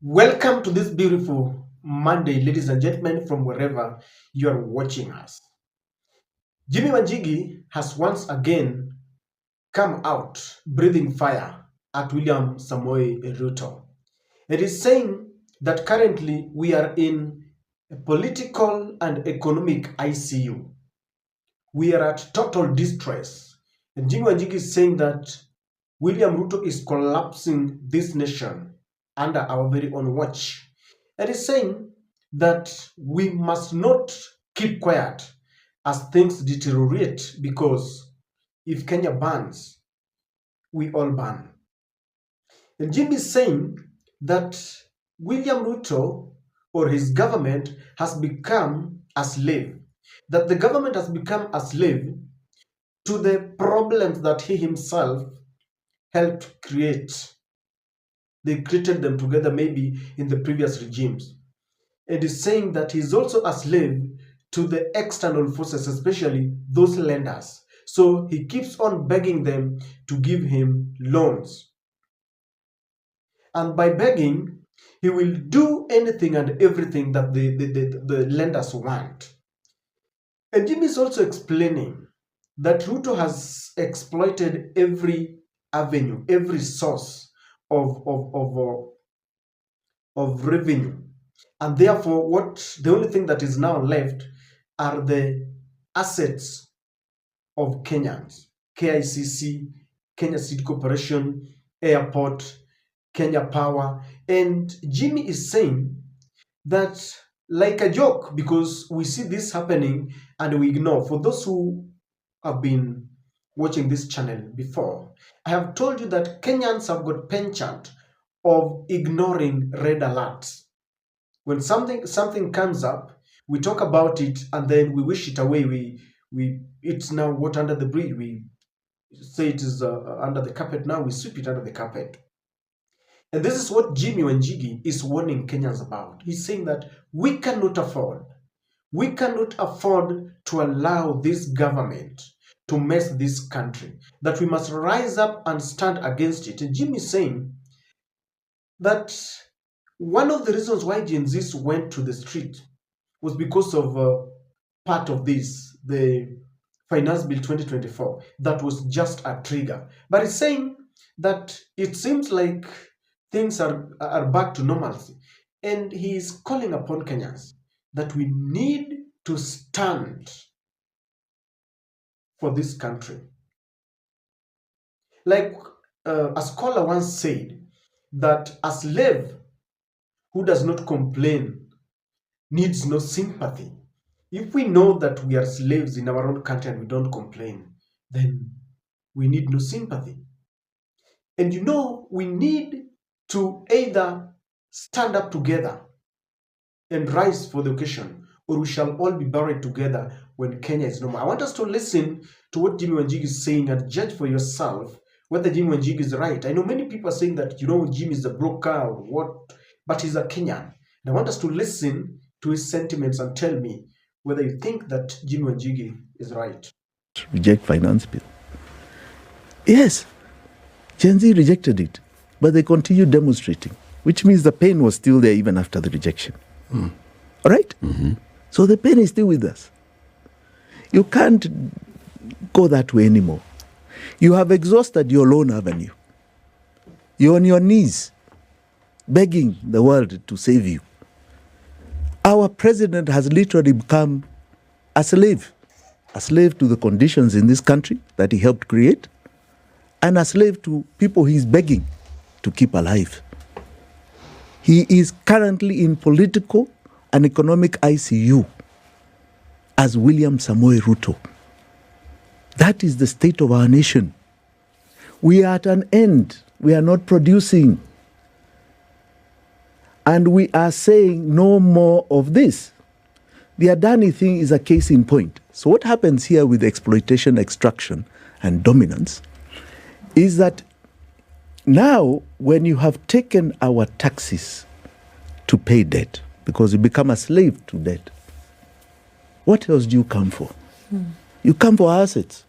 Welcome to this beautiful Monday, ladies and gentlemen, from wherever you are watching us. Jimmy Wanjigi has once again come out breathing fire at William Samoei Ruto. It is saying that currently we are in a political and economic ICU. We are at total distress. And Jimmy Wanjigi is saying that William Ruto is collapsing this nation under our very own watch. And he's saying that we must not keep quiet as things deteriorate, because if Kenya burns, we all burn. And Jim is saying that William Ruto or his government has become a slave, that the government has become a slave to the problems that he himself helped create. They created them together, maybe in the previous regimes. And is saying that he's also a slave to the external forces, especially those lenders. So he keeps on begging them to give him loans. And by begging, he will do anything and everything that the lenders want. And Jimmy is also explaining that Ruto has exploited every avenue, every source of revenue. And therefore, the only thing that is now left are the assets of Kenyans: KICC, Kenya Seed Corporation, Airport, Kenya Power. And Jimmy is saying that, like a joke, because we see this happening and we ignore. For those who have been watching this channel before, I have told you that Kenyans have got penchant of ignoring red alerts. When something comes up, we talk about it and then we wish it away. It's now water under the bridge. We say it is under the carpet. Now we sweep it under the carpet. And this is what Jimmy Wanjigi is warning Kenyans about. He's saying that we cannot afford to allow this government to mess this country, that we must rise up and stand against it. And Jimmy is saying that one of the reasons why Gen Zs went to the street was because of part of this, the Finance Bill 2024. That was just a trigger. But he's saying that it seems like things are back to normalcy. And he is calling upon Kenyans that we need to stand for this country. Like a scholar once said, that a slave who does not complain needs no sympathy. If we know that we are slaves in our own country and we don't complain, then we need no sympathy. And we need to either stand up together and rise for the occasion, or we shall all be buried together when Kenya is no more. I want us to listen to what Jimmy Wanjigi is saying and judge for yourself whether Jimmy Wanjigi is right. I know many people are saying that, Jimmy is a broker or what, but he's a Kenyan. And I want us to listen to his sentiments and tell me whether you think that Jimmy Wanjigi is right. Reject finance bill. Yes, Gen Z rejected it, but they continued demonstrating, which means the pain was still there even after the rejection. All right? Mm-hmm. So the pain is still with us. You can't go that way anymore. You have exhausted your loan avenue. You're on your knees, begging the world to save you. Our president has literally become a slave to the conditions in this country that he helped create, and a slave to people he's begging to keep alive. He is currently in political and economic ICU as William Samoei Ruto. That is the state of our nation. We are at an end. We are not producing. And we are saying no more of this. The Adani thing is a case in point. So what happens here with exploitation, extraction, and dominance is that now when you have taken our taxes to pay debt, because you become a slave to debt, what else do you come for? You come for assets,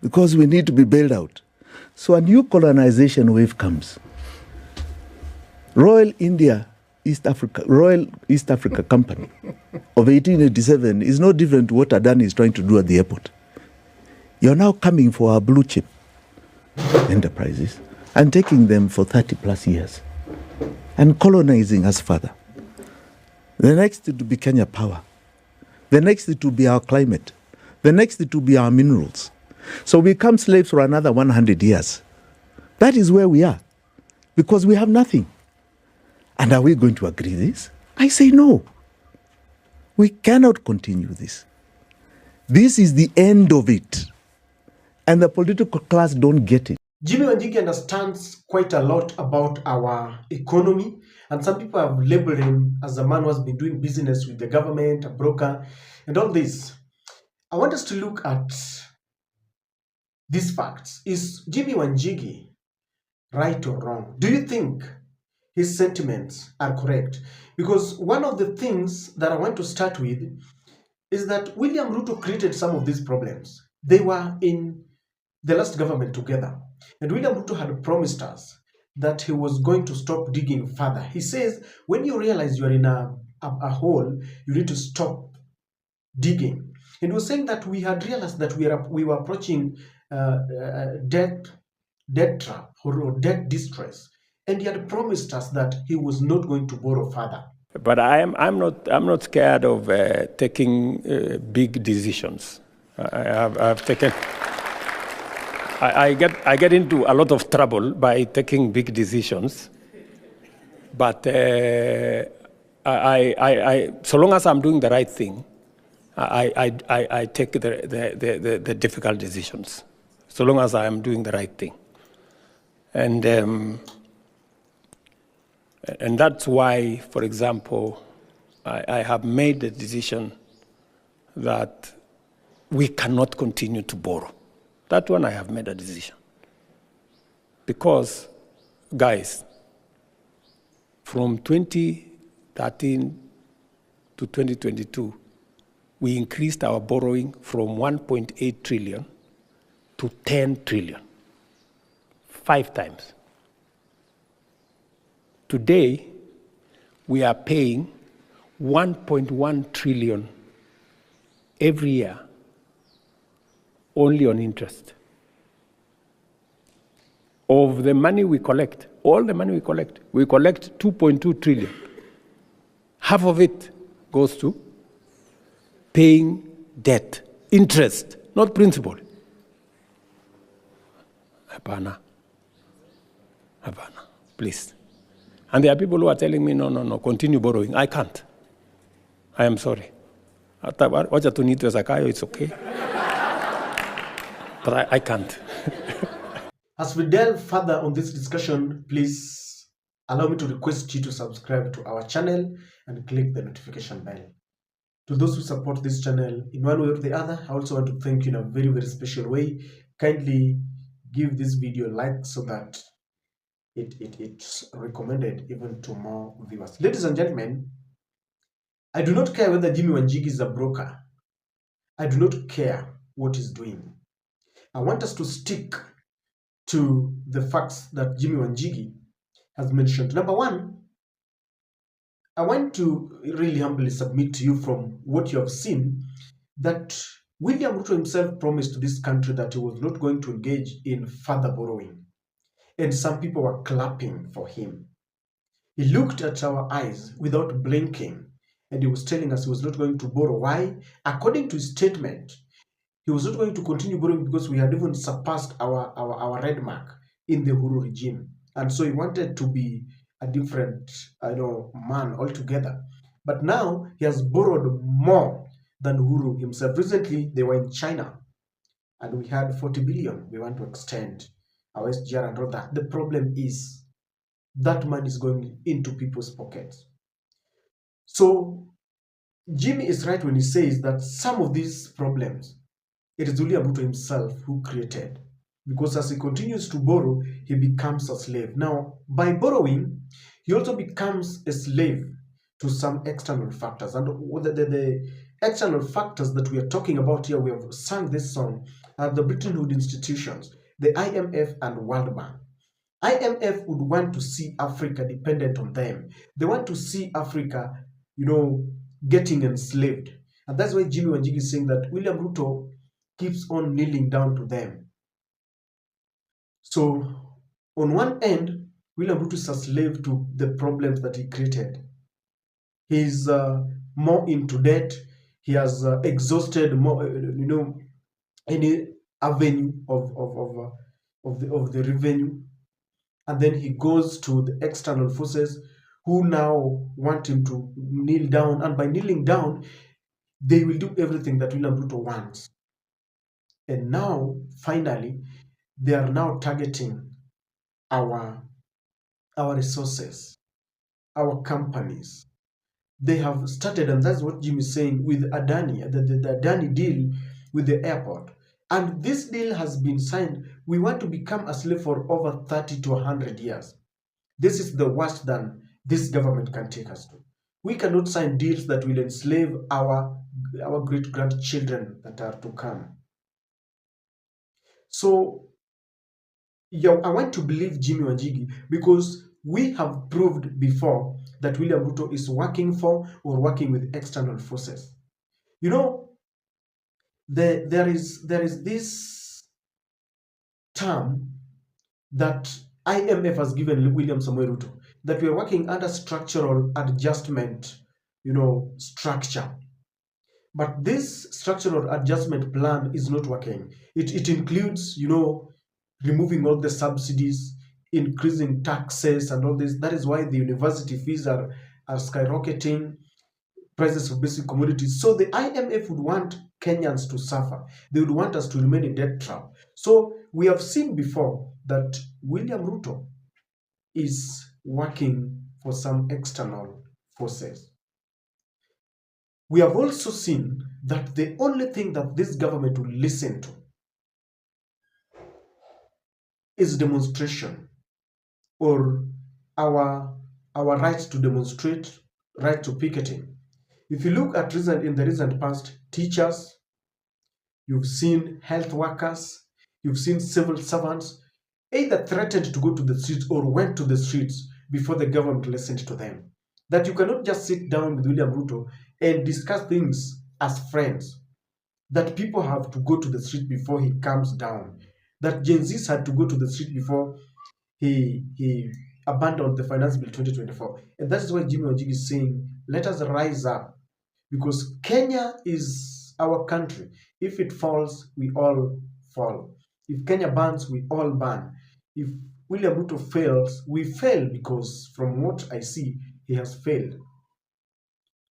because we need to be bailed out. So a new colonization wave comes. Royal East Africa Company of 1887 is no different to what Adani is trying to do at the airport. You're now coming for our blue chip enterprises and taking them for 30 plus years and colonizing us further. The next it will be Kenya Power. The next it will be our climate. The next it will be our minerals. So we become slaves for another 100 years. That is where we are, because we have nothing. And are we going to agree this? I say no. We cannot continue this. This is the end of it. And the political class don't get it. Jimmy Wanjigi understands quite a lot about our economy, and some people have labeled him as a man who has been doing business with the government, a broker, and all this. I want us to look at these facts. Is Jimmy Wanjigi right or wrong? Do you think his sentiments are correct? Because one of the things that I want to start with is that William Ruto created some of these problems. They were in the last government together. And William Ruto had promised us that he was going to stop digging further. He says, when you realize you are in a hole, you need to stop digging. And he was saying that we had realized that we were approaching debt trap or debt distress. And he had promised us that he was not going to borrow further. But I'm not scared of taking big decisions. I've taken. I get into a lot of trouble by taking big decisions, but so long as I'm doing the right thing, I take the difficult decisions. So long as I am doing the right thing, and that's why, for example, I have made the decision that we cannot continue to borrow. That one I have made a decision. Because, guys, from 2013 to 2022, we increased our borrowing from 1.8 trillion to 10 trillion. 5 times. Today, we are paying 1.1 trillion every year only on interest. Of the money we collect, all the money we collect 2.2 trillion. Half of it goes to paying debt, interest, not principal. Hapana, please. And there are people who are telling me, no, continue borrowing. I can't. I am sorry. Wacha tunitwe Zakayo, it's okay. But I can't. As we delve further on this discussion, please allow me to request you to subscribe to our channel and click the notification bell. To those who support this channel in one way or the other, I also want to thank you in a very, very special way. Kindly give this video a like so that it's recommended even to more viewers. Ladies and gentlemen, I do not care whether Jimmy Wanjigi is a broker. I do not care what he's doing. I want us to stick to the facts that Jimmy Wanjigi has mentioned. Number one, I want to really humbly submit to you from what you have seen that William Ruto himself promised this country that he was not going to engage in further borrowing. And some people were clapping for him. He looked at our eyes without blinking and he was telling us he was not going to borrow. Why? According to his statement, he was not going to continue borrowing because we had even surpassed our red mark in the Uhuru regime. And so he wanted to be a different man altogether. But now he has borrowed more than Uhuru himself. Recently, they were in China and we had 40 billion. We want to extend our SGR and all that. The problem is that money is going into people's pockets. So Jimmy is right when he says that some of these problems, it is William Ruto himself who created. Because as he continues to borrow, he becomes a slave. Now, by borrowing, he also becomes a slave to some external factors. And the external factors that we are talking about here, we have sung this song, are the Bretton Woods institutions, the IMF and World Bank. IMF would want to see Africa dependent on them. They want to see Africa, getting enslaved. And that's why Jimmy Wanjigi is saying that William Ruto keeps on kneeling down to them. So, on one end, William Ruto is a slave to the problems that he created. He's more into debt. He has exhausted more, any avenue of the revenue, and then he goes to the external forces who now want him to kneel down, and by kneeling down, they will do everything that William Ruto wants. And now, finally, they are now targeting our resources, our companies. They have started, and that's what Jim is saying, with Adani, the Adani deal with the airport. And this deal has been signed. We want to become a slave for over 30 to 100 years. This is the worst than this government can take us to. We cannot sign deals that will enslave our great-grandchildren that are to come. So, I want to believe Jimmy Wanjigi, because we have proved before that William Ruto is working for or working with external forces. There is this term that IMF has given William Samoei Ruto, that we are working under structural adjustment, structure. But this structural adjustment plan is not working. It includes, removing all the subsidies, increasing taxes and all this. That is why the university fees are skyrocketing, prices of basic commodities. So the IMF would want Kenyans to suffer. They would want us to remain in debt trap. So we have seen before that William Ruto is working for some external forces. We have also seen that the only thing that this government will listen to is demonstration, or our right to demonstrate, right to picketing. If you look at in the recent past, teachers, you've seen health workers, you've seen civil servants, either threatened to go to the streets or went to the streets before the government listened to them. That you cannot just sit down with William Ruto and discuss things as friends. That people have to go to the street before he comes down. That Gen Zs had to go to the street before he abandoned the Finance Bill 2024. And that is why Jimmy Wanjigi is saying, let us rise up, because Kenya is our country. If it falls, we all fall. If Kenya burns, we all burn. If William Ruto fails, we fail, because from what I see, he has failed.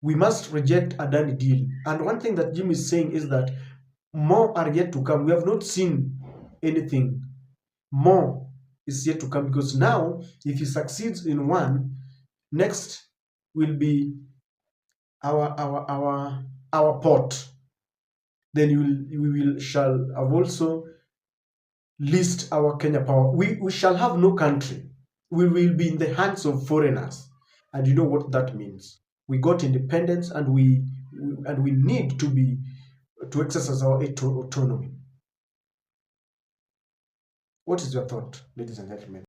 We must reject Adani deal. And one thing that Jim is saying is that more are yet to come. We have not seen anything. More is yet to come, because now, if he succeeds in one, next will be our port. Then we shall have also list our Kenya power. We shall have no country. We will be in the hands of foreigners, and you know what that means. We got independence, and we need to exercise our autonomy. What is your thought, ladies and gentlemen?